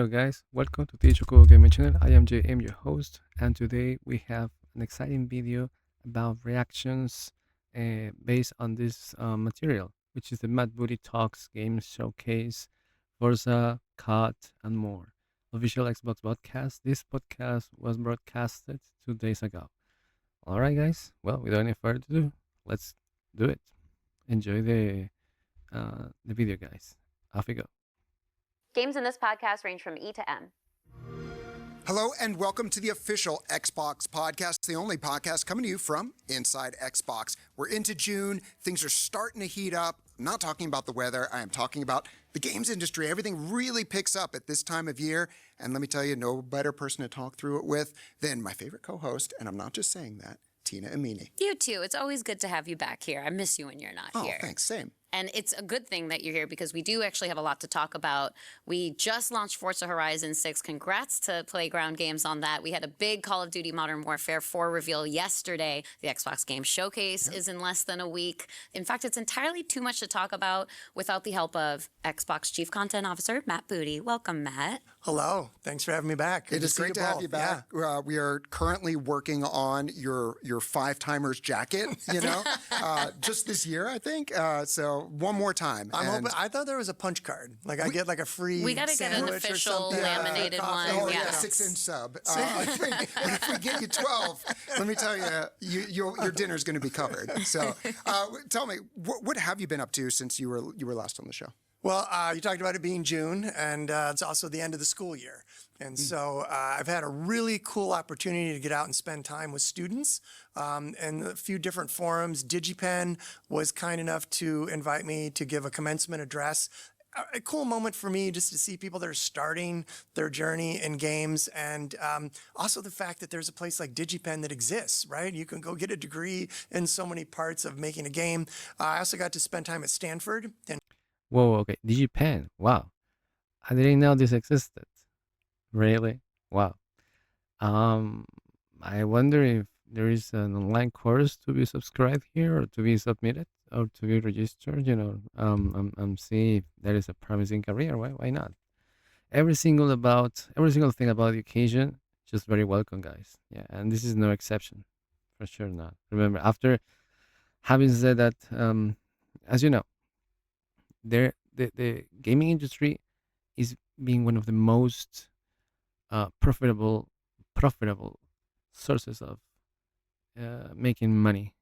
Hello, guys. Welcome to the Choco Gaming Channel. I am JM, your host, and today we have an exciting video about reactions based on this material, which is the Mad Booty Talks Game Showcase, Forza, COD, and more. Official Xbox podcast. This podcast was broadcasted 2 days ago. All right, guys. Well, without any further ado, let's do it. Enjoy the video, guys. Off we go. Games in this podcast range from E to M. Hello and welcome to the official Xbox podcast, the only podcast coming to you from inside Xbox. We're into June. Things are starting to heat up. I'm not talking about the weather. I am talking about the games industry. Everything really picks up at this time of year. And let me tell you, no better person to talk through it with than my favorite co-host, and I'm not just saying that, Tina Amini. You too. It's always good to have you back here. I miss you when you're not here. Oh, thanks. Same. And it's a good thing that you're here because we do actually have a lot to talk about. We just launched Forza Horizon 6. Congrats to Playground Games on that. We had a big Call of Duty Modern Warfare 4 reveal yesterday. The Xbox Game Showcase is in less than a week. In fact, it's entirely too much to talk about without the help of Xbox Chief Content Officer Matt Booty. Welcome, Matt. Hello. Thanks for having me back. It is great to have you back. Yeah. We are currently working on your five-timers jacket, just this year, I think. So one more time. I'm hoping. I thought there was a punch card. Like I get like a free. We got to get an official laminated one. Oh yeah, 6-inch sub. I think if we get you 12, let me tell you, your dinner's going to be covered. So tell me, what have you been up to since you were last on the show? Well, you talked about it being June, and it's also the end of the school year. And so I've had a really cool opportunity to get out and spend time with students in a few different forums. DigiPen was kind enough to invite me to give a commencement address. A cool moment for me just to see people that are starting their journey in games, and also the fact that there's a place like DigiPen that exists, right? You can go get a degree in so many parts of making a game. I also got to spend time at Stanford. And Whoa, okay. DigiPen. Wow. I didn't know this existed. Really? Wow. I wonder if there is an online course to be subscribed here or to be submitted or to be registered, see if there is a promising career. Why not? Every single thing about the occasion, just very welcome, guys. Yeah, and this is no exception. For sure not. Remember, after having said that, as you know, the gaming industry is being one of the most profitable sources of making money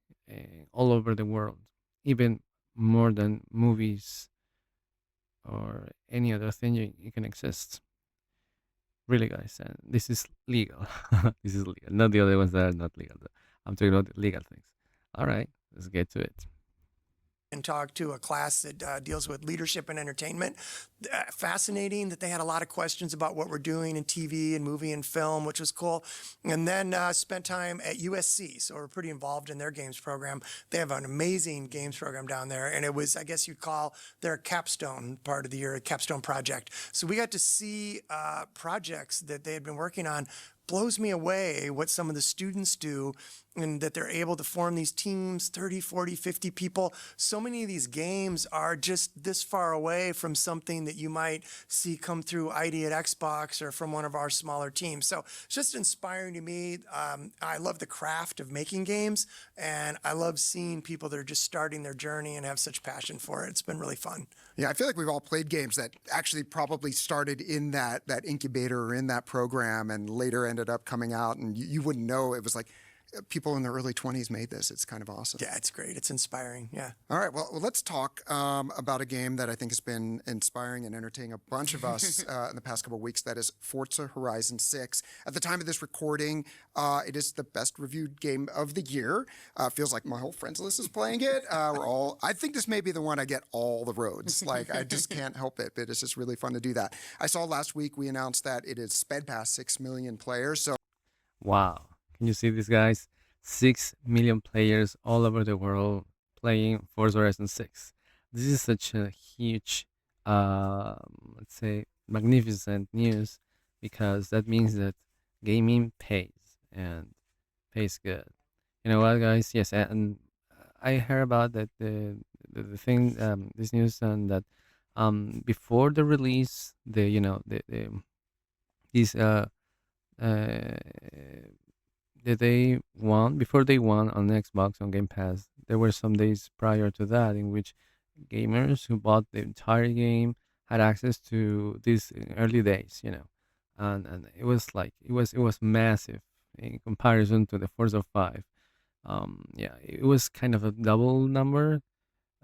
all over the world, even more than movies or any other thing you can exist. Really, guys, and this is legal. This is legal, not the other ones that are not legal. I'm talking about the legal things. All right, let's get to it. and talk to a class that deals with leadership and entertainment. Fascinating that they had a lot of questions about what we're doing in TV and movie and film, which was cool. And then spent time at USC, so we're pretty involved in their games program. They have an amazing games program down there, and it was, I guess you'd call their capstone part of the year, a capstone project. So we got to see projects that they had been working on. Blows me away what some of the students do, and that they're able to form these teams, 30, 40, 50 people. So many of these games are just this far away from something that you might see come through ID at Xbox or from one of our smaller teams. So it's just inspiring to me. I love the craft of making games, and I love seeing people that are just starting their journey and have such passion for it. It's been really fun. Yeah, I feel like we've all played games that actually probably started in that incubator or in that program and later ended up coming out, and you wouldn't know. It was like people in their early 20s made this. It's kind of awesome. Yeah, it's great. It's inspiring. Yeah. All right, well, let's talk about a game that I think has been inspiring and entertaining a bunch of us in the past couple of weeks. That is Forza Horizon 6. At the time of this recording, it is the best reviewed game of the year. Feels like my whole friends list is playing it. I think this may be the one I get all the roads. Like, I just can't help it, but it's just really fun to do that. I saw last week we announced that it is sped past 6 million players. So, wow. Can you see these guys? 6 million players all over the world playing Forza Horizon 6. This is such a huge, let's say, magnificent news, because that means that gaming pays and pays good. You know what, guys? Yes, and I heard about that the thing, this news, and that before the release, the This uh, that they won before they won on Xbox on Game Pass. There were some days prior to that in which gamers who bought the entire game had access to these early days, and it was like it was massive in comparison to the Forza 5. Yeah, it was kind of a double number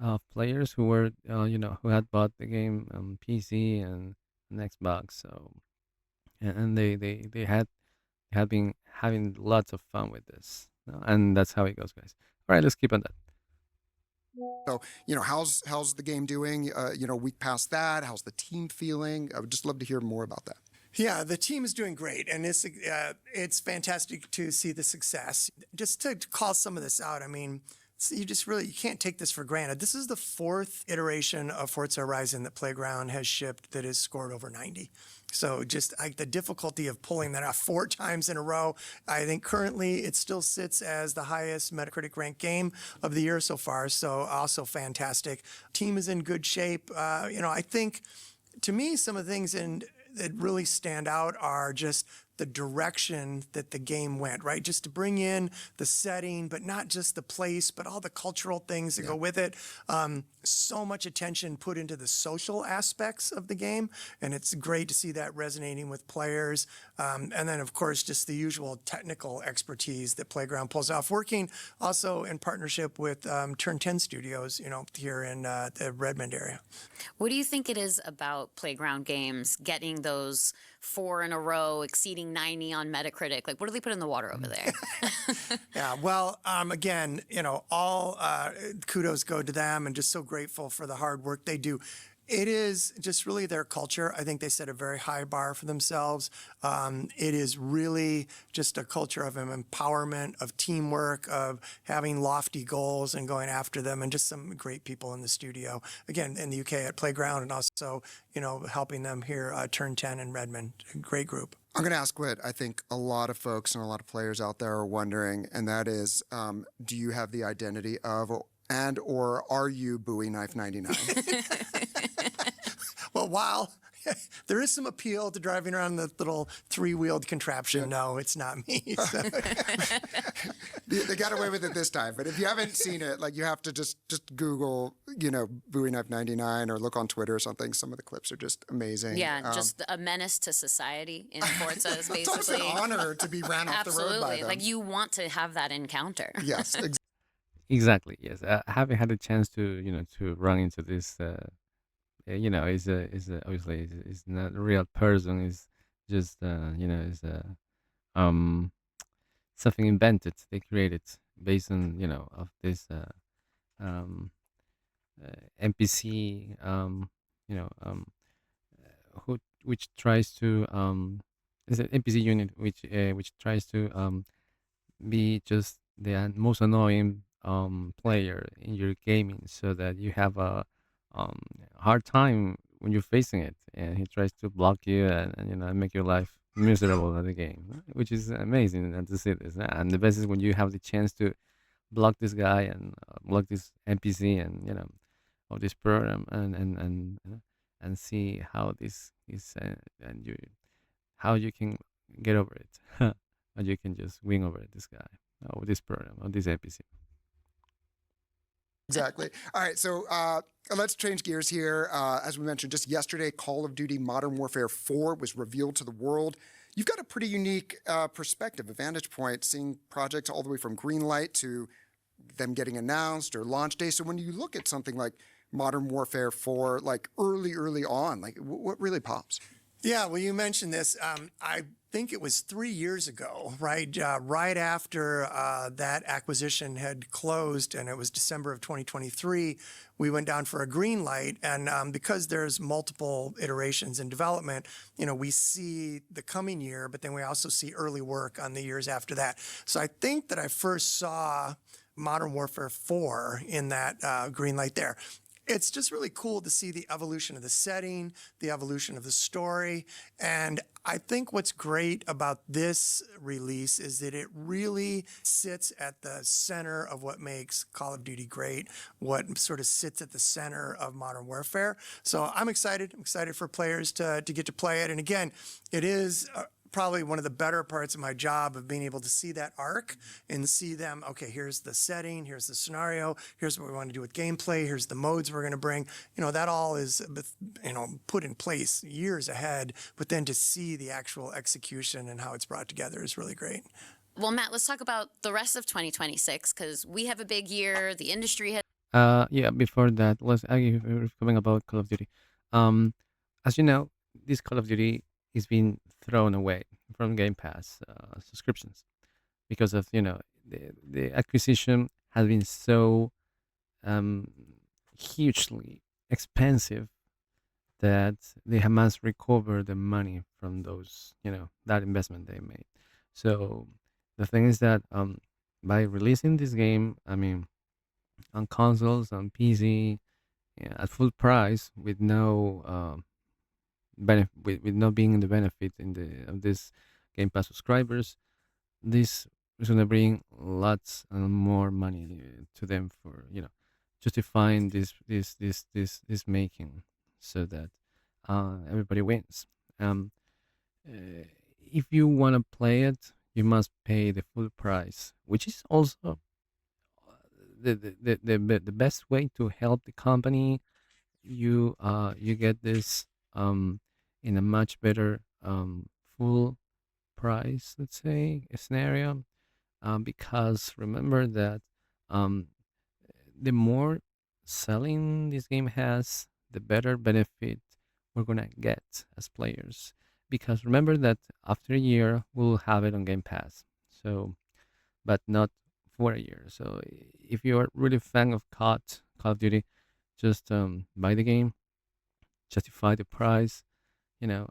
of players who were who had bought the game on PC and Xbox. So and they had been having lots of fun with this, and that's how it goes, guys. All right, let's keep on that. So, how's the game doing? Week past that, how's the team feeling? I would just love to hear more about that. Yeah, the team is doing great, and it's fantastic to see the success. Just to call some of this out, I mean, you can't take this for granted. This is the fourth iteration of Forza Horizon that Playground has shipped that has scored over 90. So just like the difficulty of pulling that off 4 times in a row, I think currently it still sits as the highest Metacritic ranked game of the year so far. So also fantastic. Team is in good shape. I think to me, some of the things that really stand out are just the direction that the game went, right? Just to bring in the setting, but not just the place, but all the cultural things that go with it. So much attention put into the social aspects of the game, and it's great to see that resonating with players. And then, of course, just the usual technical expertise that Playground pulls off, working also in partnership with Turn 10 Studios, here in the Redmond area. What do you think it is about Playground games getting those 4 in a row, exceeding 90 on Metacritic? Like, what do they put in the water over there? Yeah, well, again, all kudos go to them, and just so grateful for the hard work they do. It is just really their culture. I think they set a very high bar for themselves. It is really just a culture of empowerment, of teamwork, of having lofty goals and going after them, and just some great people in the studio. Again, in the UK at Playground, and also, helping them here, Turn 10 in Redmond. A great group. I'm going to ask what I think a lot of folks and a lot of players out there are wondering, and that is, do you have the identity of or are you Bowie Knife 99? Well, while there is some appeal to driving around the little 3-wheeled contraption, no, it's not me. So. They got away with it this time. But if you haven't seen it, you have to just Google, Bowie Knife 99 or look on Twitter or something. Some of the clips are just amazing. Yeah, just a menace to society in Forza is basically. It's almost an honor to be ran off the road by Absolutely. them. Like, you want to have that encounter. Yes, Exactly. Yes, I haven't had a chance to run into this. Is obviously is not a real person. Is just is um something invented. They created based on of this um NPC you know who which tries to is an NPC unit which tries to be just the most annoying player in your gaming, so that you have a um, hard time when you're facing it, and he tries to block you and make your life miserable at the game, which is amazing to see this. And the best is when you have the chance to block this guy and block this NPC and of this program and see how this is and you how you can get over it. And you can just win over this guy or this program or this NPC. exactly. All right, so let's change gears here. As we mentioned just yesterday, Call of Duty Modern Warfare 4 was revealed to the world. You've got a pretty unique perspective, a vantage point, seeing projects all the way from green light to them getting announced or launch day. So when you look at something like Modern Warfare 4, early on, what really pops? Yeah, well, you mentioned this. I think it was 3 years ago, right? Right after that acquisition had closed, and it was December of 2023, we went down for a green light. And because there's multiple iterations in development, we see the coming year, but then we also see early work on the years after that. So I think that I first saw Modern Warfare 4 in that green light there. it's just really cool to see the evolution of the setting, the evolution of the story. And I think what's great about this release is that it really sits at the center of what makes Call of Duty great, what sort of sits at the center of Modern Warfare. So I'm excited. I'm excited for players to get to play it. And again, it is probably one of the better parts of my job of being able to see that arc and see them, okay, here's the setting, here's the scenario, here's what we want to do with gameplay, here's the modes we're going to bring. That all is, put in place years ahead, but then to see the actual execution and how it's brought together is really great. Well, Matt, let's talk about the rest of 2026 because we have a big year. The industry has. Yeah, before that, let's we're coming about Call of Duty. Um, as you know, this Call of Duty is being thrown away from Game Pass subscriptions because of the acquisition has been so um hugely expensive that they must recover the money from those that investment they made. So the thing is that by releasing this game, I mean on consoles, on PC, yeah, at full price with no benefit, with not being in the benefit in the of this Game Pass subscribers, this is gonna bring lots and more money to them for justifying this making, so that everybody wins. Um, if you want to play it, you must pay the full price, which is also the best way to help the company. You get this in a much better full price, let's say, scenario, because remember that um the more selling this game has, the better benefit we're gonna get as players, because remember that after a year we'll have it on Game Pass, so but not for a year. So if you are really a fan of Call of Duty, just buy the game, justify the price, you know,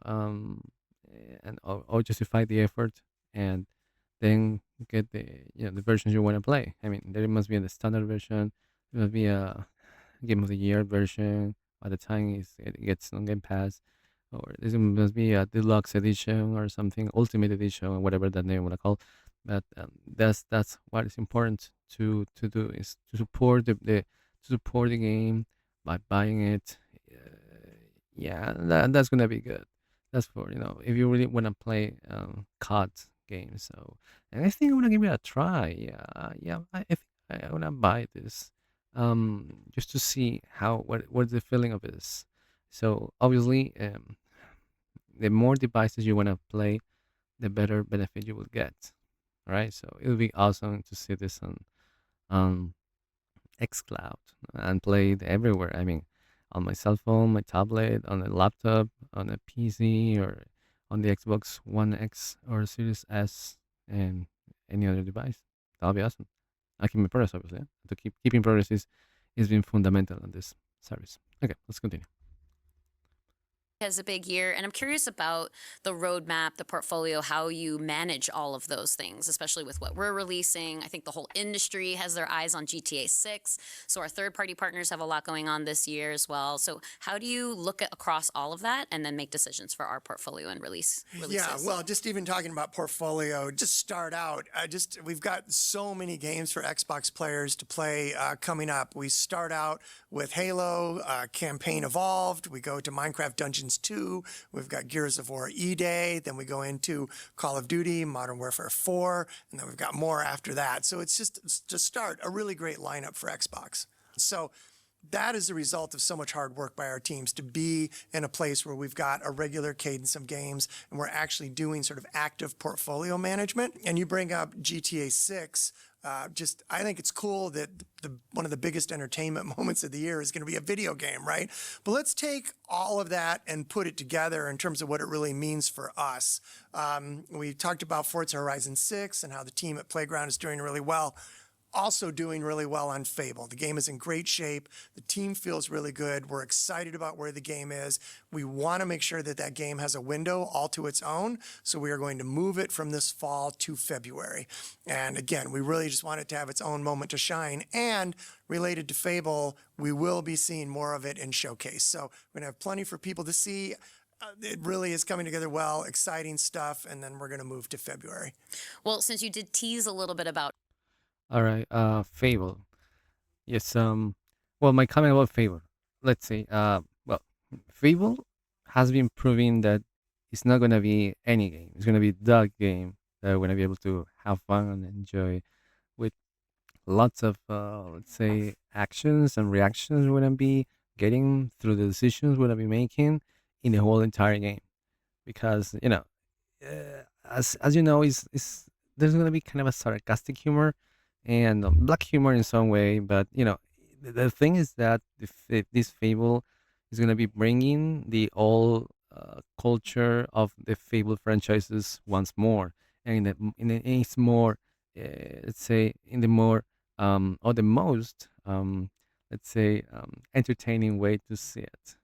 and or justify the effort, and then get the versions you want to play. I mean, there must be the standard version, there must be a Game of the Year version by the time it gets on Game Pass, or this must be a deluxe edition or something, ultimate edition, or whatever that name want to call. But that's what is important to do, is to support to support the game by buying it. Yeah, that's gonna be good. That's for if you really want to play COD games. So, and I think I want to give it a try. Yeah, yeah. I think I want to buy this, just to see what's the feeling of this. So obviously, the more devices you want to play, the better benefit you will get. Right? So it would be awesome to see this on xCloud and play it everywhere. I mean, on my cell phone, my tablet, on a laptop, on a PC, or on the Xbox One X or Series S, and any other device. That'll be awesome. I keep my progress, obviously. Yeah? To keeping progress is been fundamental on this service. Okay, let's continue. Has a big year, and I'm curious about the roadmap, the portfolio, how you manage all of those things, especially with what we're releasing. I think the whole industry has their eyes on GTA 6, so our third-party partners have a lot going on this year as well. So how do you look at across all of that and then make decisions for our portfolio and releases? Yeah, well, just even talking about portfolio, just start out. We've got so many games for Xbox players to play coming up. We start out with Halo, Campaign Evolved. We go to Minecraft Dungeons 2. We've got Gears of War E-Day. Then we go into Call of Duty, Modern Warfare 4, and then we've got more after that. So it's just to start a really great lineup for Xbox. So that is the result of so much hard work by our teams to be in a place where we've got a regular cadence of games and we're actually doing sort of active portfolio management. And you bring up GTA 6. I think it's cool that one of the biggest entertainment moments of the year is going to be a video game, right? But let's take all of that and put it together in terms of what it really means for us. We talked about Forza Horizon 6 and how the team at Playground is doing really well. also doing really well on Fable. The game is in great shape. The team feels really good. We're excited about where the game is. We want to make sure that that game has a window all to its own. So we are going to move it from this fall to February. And again, we really just want it to have its own moment to shine. And related to Fable, we will be seeing more of it in Showcase. So we're going to have plenty for people to see. It really is coming together well, exciting stuff. And then we're going to move to February. Well, since you did tease a little bit about All right, Fable. Yes. Well, my comment about Fable. Let's see. Well, Fable has been proving that it's not gonna be any game. It's gonna be the game that we're gonna be able to have fun and enjoy with lots of, let's say, actions and reactions we're gonna be getting through the decisions we're gonna be making in the whole entire game. Because as you know, is there's gonna be kind of a sarcastic humor and black humor in some way, but the thing is that this Fable is gonna be bringing the old culture of the Fable franchises once more, and in its more, let's say, in the more or the most, let's say, entertaining way to see it.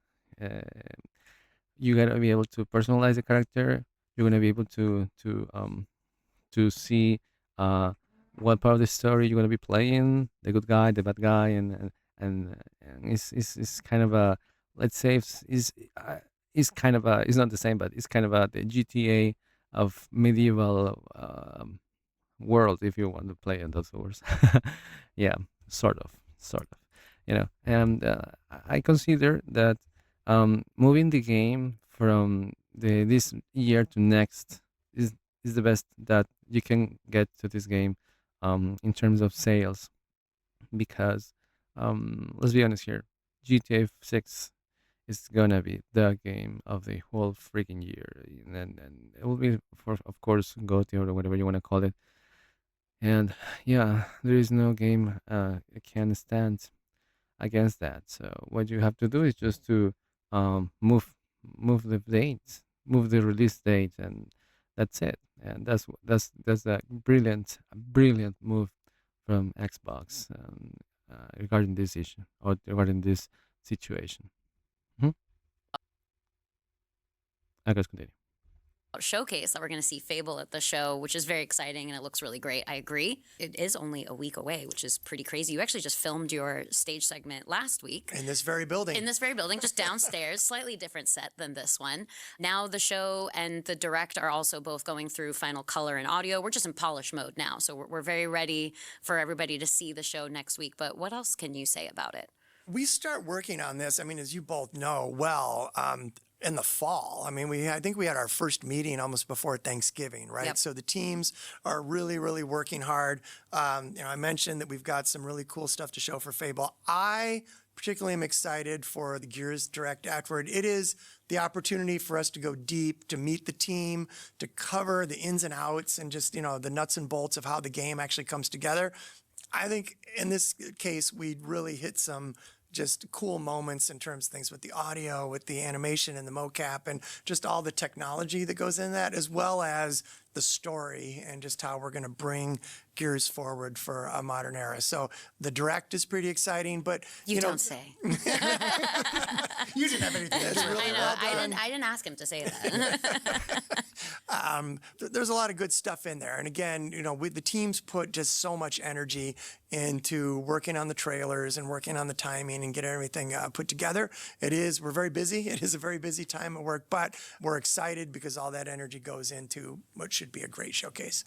You gotta be able to personalize the character. You're gonna be able to see uh what part of the story you're gonna be playing, the good guy, the bad guy, and it's kind of a, let's say, it's kind of a, it's not the same, but it's kind of a the GTA of medieval world, if you want to play in those words. Yeah, sort of, and I consider that moving the game from this year to next is is the best that you can get to this game in terms of sales, because let's be honest here, GTA 6 is gonna be the game of the whole freaking year, and it will be, for of course, GOTY or whatever you want to call it. And yeah, there is no game can stand against that. So what you have to do is just to move the date, move the release date, and that's it. And that's a brilliant move from Xbox regarding this issue or regarding this situation. Mm-hmm. I guess continue. Showcase that we're going to see Fable at the show, which is very exciting and it looks really great. I agree. It is only a week away, which is pretty crazy. You actually just filmed your stage segment last week. In this very building. In this very building, just downstairs, slightly different set than this one. Now the show and the direct are also both going through final color and audio. We're just in polish mode now, so we're very ready for everybody to see the show next week. But what else can you say about it? We start working on this. I mean, as you both know well, in the fall. I mean, I think we had our first meeting almost before Thanksgiving, right? Yep. So the teams are really working hard. I mentioned that we've got some really cool stuff to show for Fable. I particularly am excited for the Gears Direct afterward. It is the opportunity for us to go deep, to meet the team, to cover the ins and outs and just, the nuts and bolts of how the game actually comes together. I think in this case, we really hit some just cool moments in terms of things with the audio, with the animation and the mocap, and just all the technology that goes in that, as well as the story and just how we're going to bring Gears forward for a modern era. So the direct is pretty exciting, but You don't say. you didn't have anything. That's really I know. well done. I didn't ask him to say that. There's a lot of good stuff in there. And again, the teams put just so much energy into working on the trailers and working on the timing and getting everything put together. We're very busy. It is a very busy time at work, but we're excited because all that energy goes into what should be a great showcase.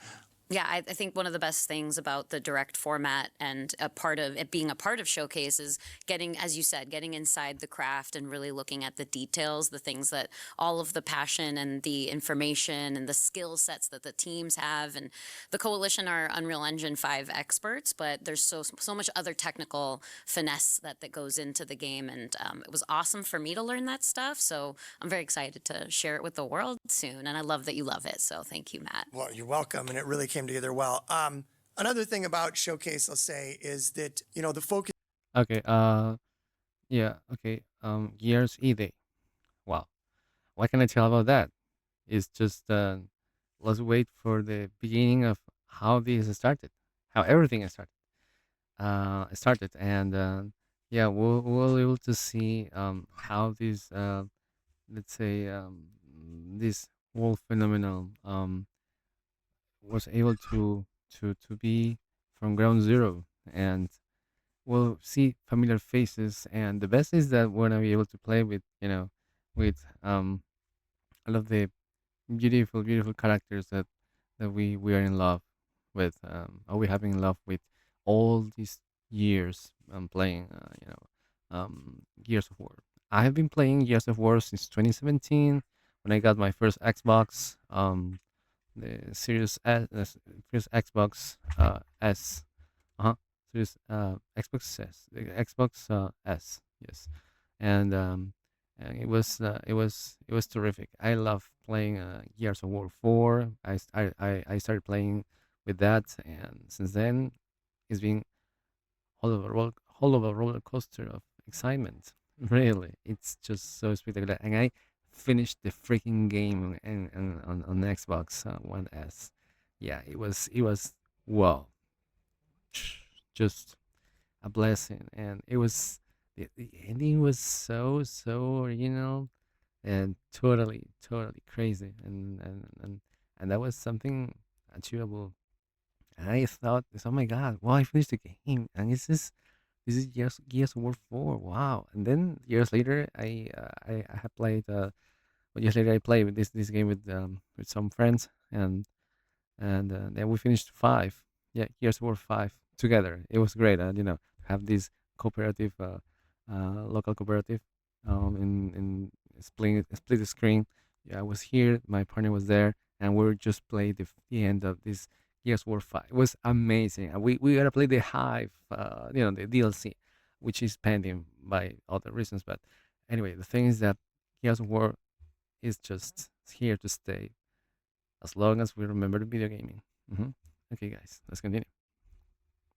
Yeah, I think one of the best things about the direct format and a part of it being a part of Showcase is getting, as you said, getting inside the craft and really looking at the details, the things that all of the passion and the information and the skill sets that the teams have. And the Coalition are Unreal Engine 5 experts, but there's so much other technical finesse that goes into the game. And it was awesome for me to learn that stuff. So I'm very excited to share it with the world soon. And I love that you love it. So thank you, Matt. Well, you're welcome. And it really came together well. Another thing about Showcase, I'll say, is that, the focus. Okay. Yeah. Okay. Gears E-Day. Wow. What can I tell about that? It's just let's wait for the beginning of how this started, how everything has started. started, and yeah, we'll able to see how this let's say this whole phenomenon was able to be from ground zero, and we'll see familiar faces. And the best is that we're gonna be able to play with with all of the beautiful characters that we are in love with, or we have been in love with all these years playing Gears of War. I have been playing Gears of War since 2017 when I got my first Xbox, the Series S, first Xbox S, uh-huh, Series Xbox S, the Xbox S, yes, and it was terrific. I love playing Gears of War 4. I started playing with that, and since then it's been whole of a roller coaster of excitement. Really, it's just so spectacular. And I finished the freaking game on Xbox One S. Yeah, it was wow, just a blessing. And the ending was so original and totally crazy, and that was something achievable. And I thought, oh my god, wow, I finished the game, and this is Gears of War 4. Wow. And then years later, I have played. Years later, I played with this game with some friends, and then we finished five. Yeah, Gears of War 5 together. It was great. Have this cooperative, local cooperative, in split the screen. Yeah, I was here. My partner was there, and we were just playing the end of this Gears of War 5. It was amazing. And we gotta play the Hive, the DLC, which is pending by other reasons. But anyway, the thing is that Gears of War is just here to stay as long as we remember the video gaming. hmm Okay, guys, let's continue.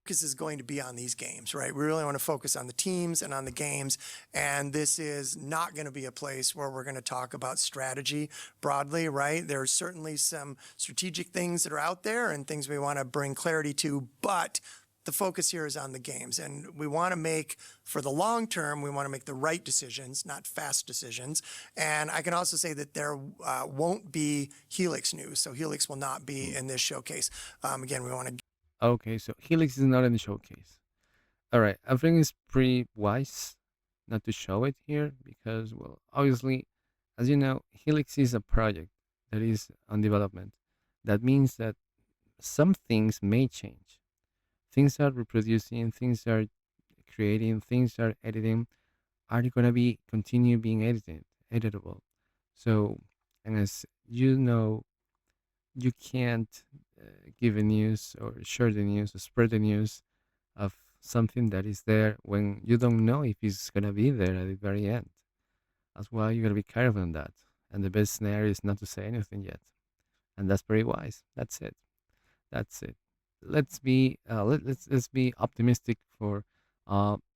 Focus is going to be on these games, right? We really want to focus on the teams and on the games. And this is not going to be a place where we're going to talk about strategy broadly, right? There's certainly some strategic things that are out there and things we want to bring clarity to, but the focus here is on the games. And we want to make, for the long term, we want to make the right decisions, not fast decisions. And I can also say that there won't be Helix news. So Helix will not be in this showcase. Again, we want to Okay, so Helix is not in the showcase. All right, I think it's pretty wise not to show it here because, well, obviously, as you know, Helix is a project that is on development. That means that some things may change. Things are reproducing, things are creating, things are editing, are gonna be continue being editable. So, and as you know, you can't give a news or share the news or spread the news of something that is there when you don't know if it's gonna be there at the very end. That's why you gotta be careful on that. And the best scenario is not to say anything yet. And that's very wise. That's it. That's it. Let's be optimistic for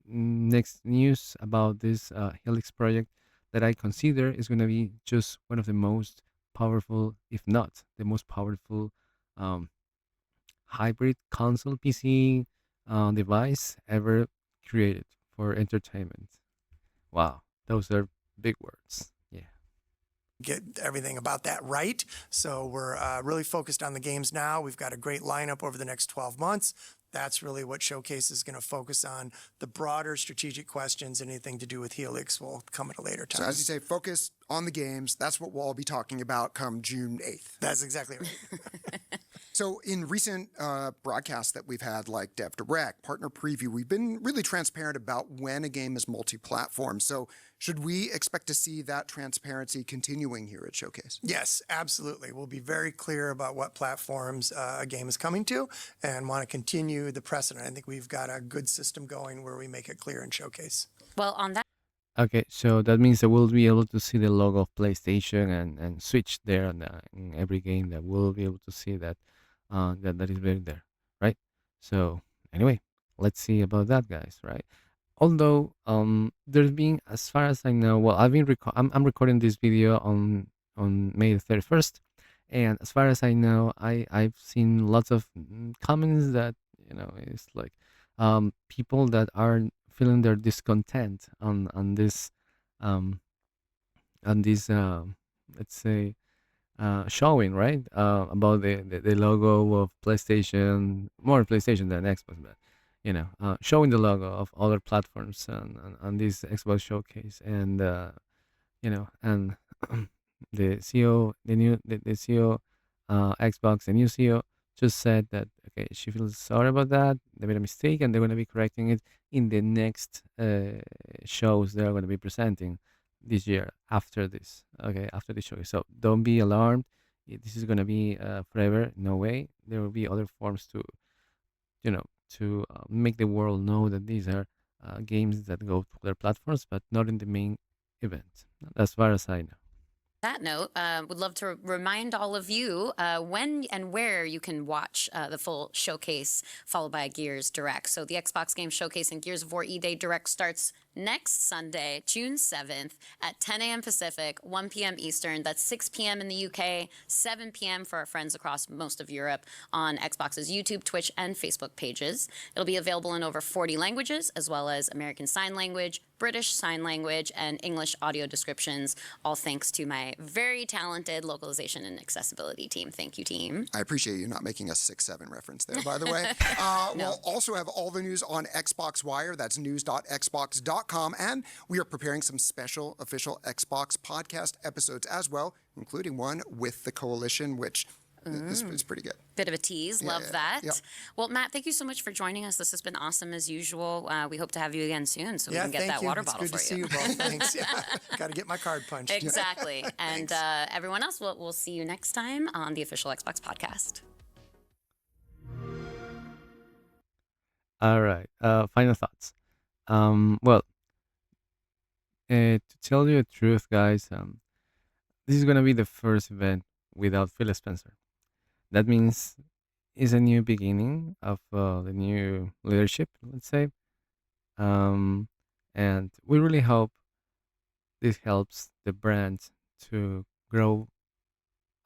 next news about this Helix project that I consider is going to be just one of the most powerful, if not the most powerful, um, hybrid console PC device ever created for entertainment. Wow, those are big words. Yeah. get everything about that right. So we're really focused on the games now. We've got a great lineup over the next 12 months. That's really what Showcase is going to focus on. The broader strategic questions, anything to do with Helix, will come at a later time. So as you say, focus on the games. That's what we'll all be talking about come June 8th. That's exactly right. So in recent broadcasts that we've had, like Dev Direct, Partner Preview, we've been really transparent about when a game is multi-platform. So should we expect to see that transparency continuing here at Showcase? Yes, absolutely. We'll be very clear about what platforms a game is coming to and want to continue the precedent. I think we've got a good system going where we make it clear in Showcase. Well, on that Okay, so that means that we'll be able to see the logo of PlayStation and Switch there in every game. That we'll be able to see that is very there, right? So anyway, let's see about that, guys, right? Although there's been, as far as I know, well, I'm recording this video on May the 31st, and as far as I know, I've seen lots of comments that it's like people that are feeling their discontent um, on this let's say showing, right, about the logo of PlayStation, more PlayStation than Xbox, but showing the logo of other platforms on this Xbox showcase, and and the CEO, the CEO, Xbox, the new CEO just said that okay, she feels sorry about that. They made a mistake, and they're going to be correcting it in the next shows they're going to be presenting this year after this. Okay, after the show. So don't be alarmed. This is going to be forever. No way. There will be other forms to make the world know that these are games that go to other platforms, but not in the main event, as far as I know. That note, would love to remind all of you when and where you can watch the full showcase, followed by a Gears Direct. So the Xbox Game Showcase and Gears of War E-Day Direct starts next Sunday, June 7th at 10 a.m. Pacific, 1 p.m. Eastern. That's 6 p.m. in the UK, 7 p.m. for our friends across most of Europe on Xbox's YouTube, Twitch, and Facebook pages. It'll be available in over 40 languages, as well as American Sign Language, British Sign Language, and English audio descriptions, all thanks to my very talented localization and accessibility team. Thank you, team. I appreciate you not making a 6-7 reference there, by the way. We'll also have all the news on Xbox Wire. That's news.xbox.com. And we are preparing some special official Xbox podcast episodes as well, including one with the Coalition, which is pretty good. Bit of a tease. Love that. Yep. Well, Matt, thank you so much for joining us. This has been awesome as usual. We hope to have you again soon so we can get thank that you. water It's bottle good for to see you. you both. Thanks. Got to get my card punched. Exactly. And everyone else, we'll see you next time on the official Xbox podcast. All right. Final thoughts. Well, to tell you the truth, guys, this is gonna be the first event without Phil Spencer. That means it's a new beginning of the new leadership, let's say. Um, and we really hope this helps the brand to grow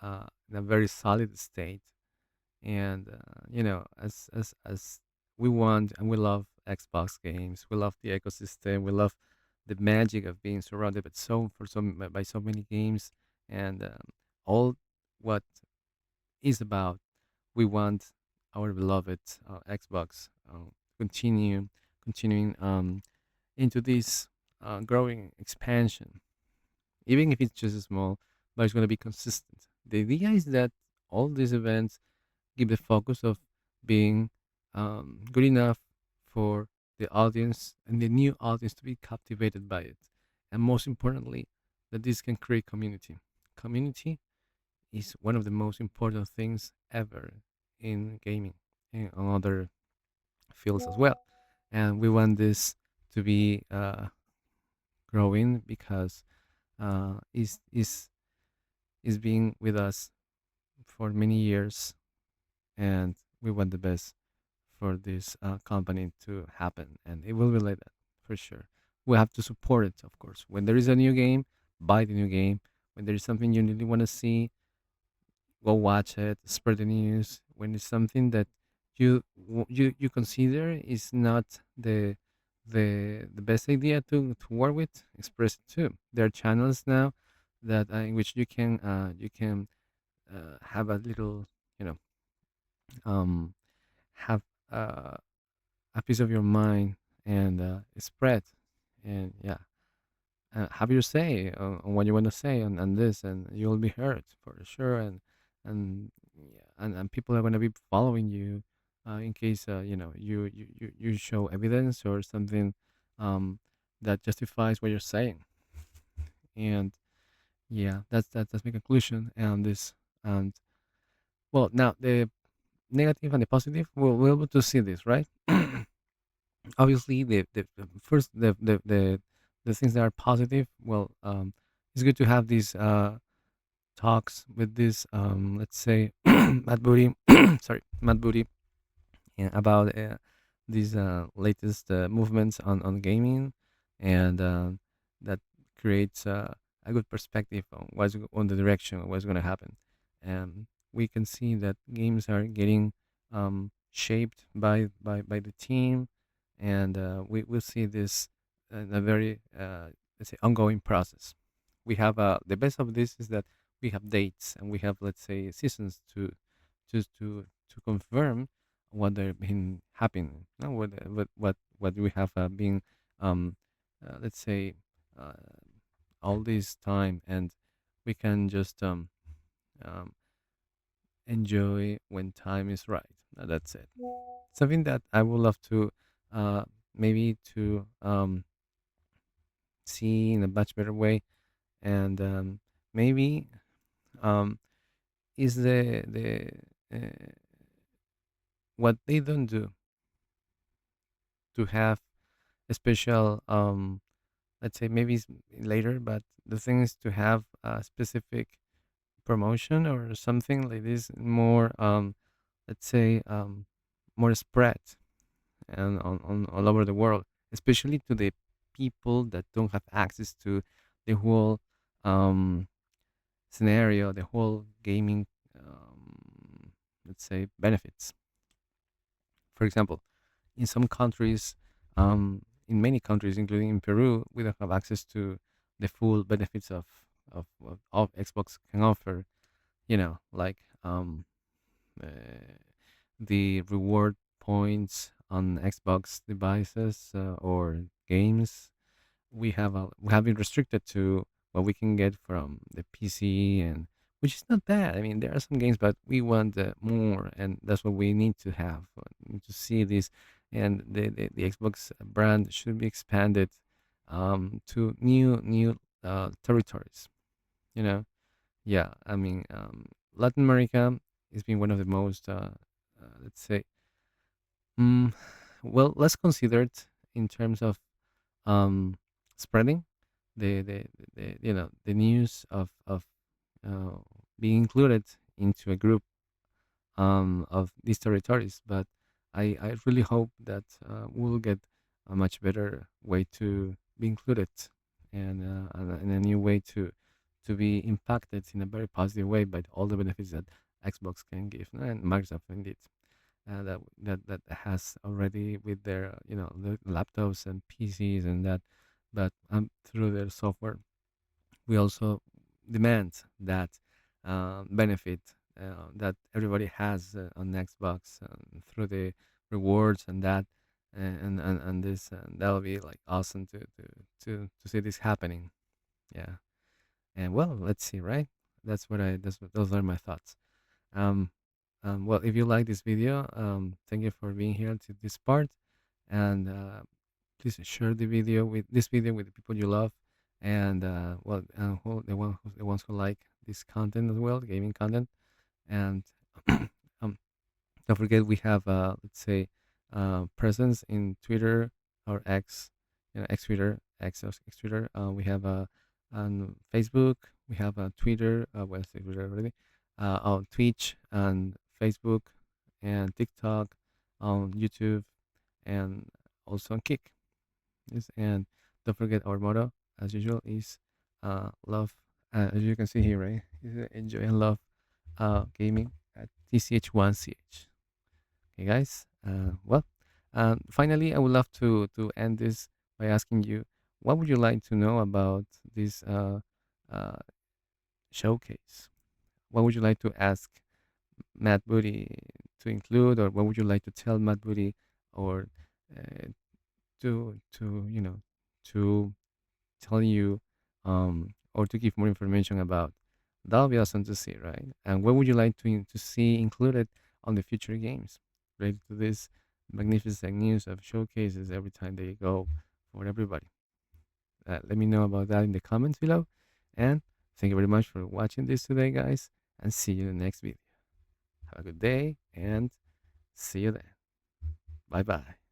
in a very solid state. And as we want and we love Xbox games, we love the ecosystem, we love the magic of being surrounded by so many games, and all what is about. We want our beloved Xbox continuing into this growing expansion, even if it's just small, but it's going to be consistent. The idea is that all these events give the focus of being good enough for the audience and the new audience to be captivated by it. And most importantly, that this can create community. Community is one of the most important things ever in gaming and on other fields as well. And we want this to be growing because is being with us for many years, and we want the best for this company to happen, and it will be like that for sure. We have to support it, of course. When there is a new game, buy the new game. When there is something you really want to see, go watch it, spread the news. When it's something that you consider is not the best idea to work with, express it too. There are channels now that in which you can have a little, you know um have a piece of your mind and spread, and yeah, have your say on what you want to say on this, and you'll be heard for sure. And yeah, and people are going to be following you in case you show evidence or something um, that justifies what you're saying. And yeah, that's my conclusion on this. And well, now the negative and the positive, we're able to see this, right? Obviously, the first the things that are positive, well, it's good to have these talks with this, let's say, Matt Booty, sorry, Matt Booty, yeah, about these latest movements on gaming, and that creates a good perspective on on the direction of what's going to happen. And we can see that games are getting shaped by the team, and we will see this in a very let's say ongoing process. We have the best of this is that we have dates and we have, let's say, seasons to confirm what they've been happening, what we have been um, let's say uh, all this time, and we can just um, enjoy when time is right. That's it. Something that I would love to uh, maybe to see in a much better way, and maybe um, is the what they don't do to have a special let's say maybe it's later, but the thing is to have a specific promotion or something like this more let's say more spread and on all over the world, especially to the people that don't have access to the whole um, scenario, the whole gaming let's say benefits. For example, in some countries, in many countries, including in Peru, we don't have access to the full benefits of Xbox can offer. You know, like uh, the reward points on Xbox devices or games. We have been restricted to what we can get from the PC, and which is not bad. I mean, there are some games, but we want more, and that's what we need to have to see this. And the Xbox brand should be expanded to new territories. You know, yeah. I mean, Latin America has been one of the most let's say mm, well, let's consider it in terms of um, spreading the the news of uh, being included into a group of these territories. But I really hope that we'll get a much better way to be included and a new way to be impacted in a very positive way by all the benefits that Xbox can give and Microsoft indeed that has already with their the laptops and PCs and that, but through their software we also demand that benefit that everybody has on Xbox through the rewards and that and this and that'll be like awesome to see this happening. Yeah, and well, let's see, right? Those are my thoughts. Um, well, if you like this video, thank you for being here to this part, and please share this video with the people you love, and the ones who like this content as well, gaming content, and um, don't forget we have let's say presence in Twitter or X, X Twitter, X Twitter. We have on Facebook. We have Twitter. Well, I say Twitter already. On Twitch and Facebook and TikTok, on YouTube, and also on Kick. Yes, and don't forget our motto, as usual, is love. As you can see here, right? Is enjoy and love gaming at TCH1CH. Okay, guys. Finally, I would love to end this by asking you, what would you like to know about this uh, showcase? What would you like to ask Matt Booty to include, or what would you like to tell Matt Booty, or uh, to to tell you or to give more information about? That'll be awesome to see, right? And what would you like to see included on the future games related to this magnificent news of showcases every time they go for everybody? Let me know about that in the comments below. And thank you very much for watching this today, guys. And see you in the next video. Have a good day and see you then. Bye bye.